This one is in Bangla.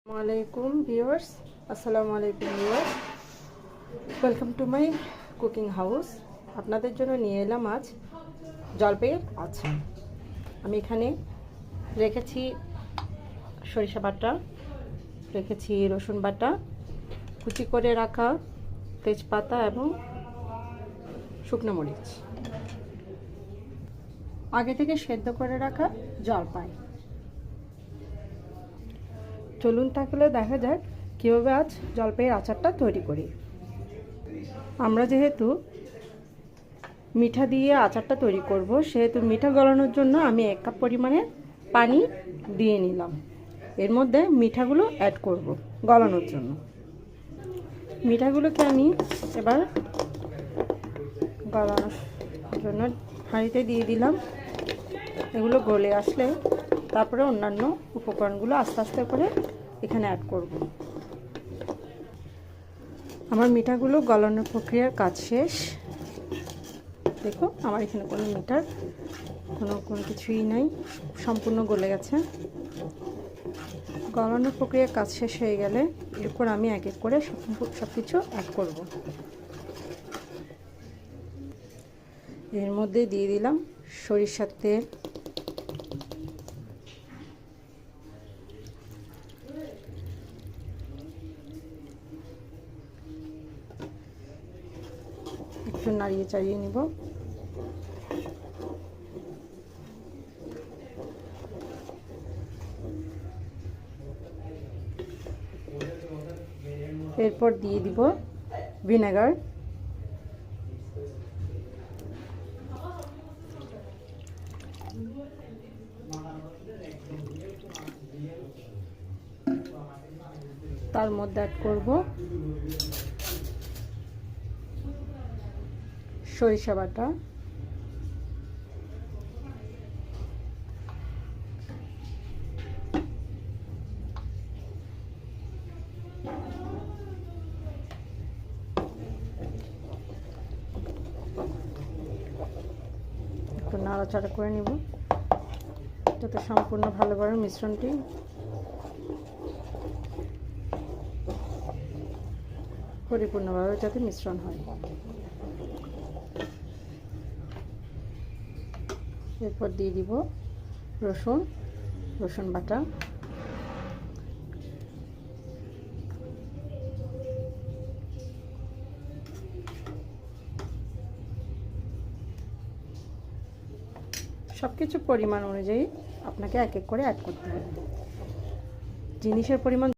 আসসালামাইকুম ভিউয়ার্স, আসসালামু আলাইকুম viewers, welcome to my cooking house. আপনাদের জন্য নিয়ে এলাম আজ জলপাইয়ের আচার। আমি এখানে রেখেছি সরিষা বাটা, রেখেছি রসুন বাটা, কুচি করে রাখা তেজপাতা এবং শুকনো মরিচ, আগে থেকে সেদ্ধ করে রাখা জলপাই। চলুন তাহলে দেখা যাক কীভাবে আজ জলপাইয়ের আচারটা তৈরি করি। আমরা যেহেতু মিঠা দিয়ে আচারটা তৈরি করব, সেহেতু মিঠা গলানোর জন্য আমি 1 কাপ পরিমাণে পানি দিয়ে নিলাম। এর মধ্যে মিঠাগুলো অ্যাড করব গলানোর জন্য। মিঠাগুলোকে আমি এবার গলানোর জন্য হাঁড়িতে দিয়ে দিলাম। এগুলো গলে আসলে তারপরে অন্যান্য উপকরণগুলো আস্তে আস্তে করে এখানে অ্যাড করব। আমার মিঠাগুলো গলানোর প্রক্রিয়ার কাজ শেষ। দেখো, আমার এখানে কোনো মিঠার কোনো কিছুই নাই, সম্পূর্ণ গলে গেছে। গলানোর প্রক্রিয়ার কাজ শেষ হয়ে গেলে এরপর আমি এক এক করে সব কিছু অ্যাড করব। এর মধ্যে দিয়ে দিলাম সরিষার তেল, একটু নাড়িয়ে চাড়িয়ে নিব। এরপর দিয়ে দিব ভিনেগার, তার মধ্যে অ্যাড করব সরিষা বাটা, একটু নাড়াচাড়া করে নিব যাতে সম্পূর্ণ ভালোভাবে মিশ্রণটি পরিপূর্ণভাবে যাতে মিশ্রণ হয়। এরপর দিয়ে দিব রসুন বাটা, সব কিছু পরিমাণ অনুযায়ী আপনাকে এক এক করে অ্যাড করতে হবে। জিনিসের পরিমাণ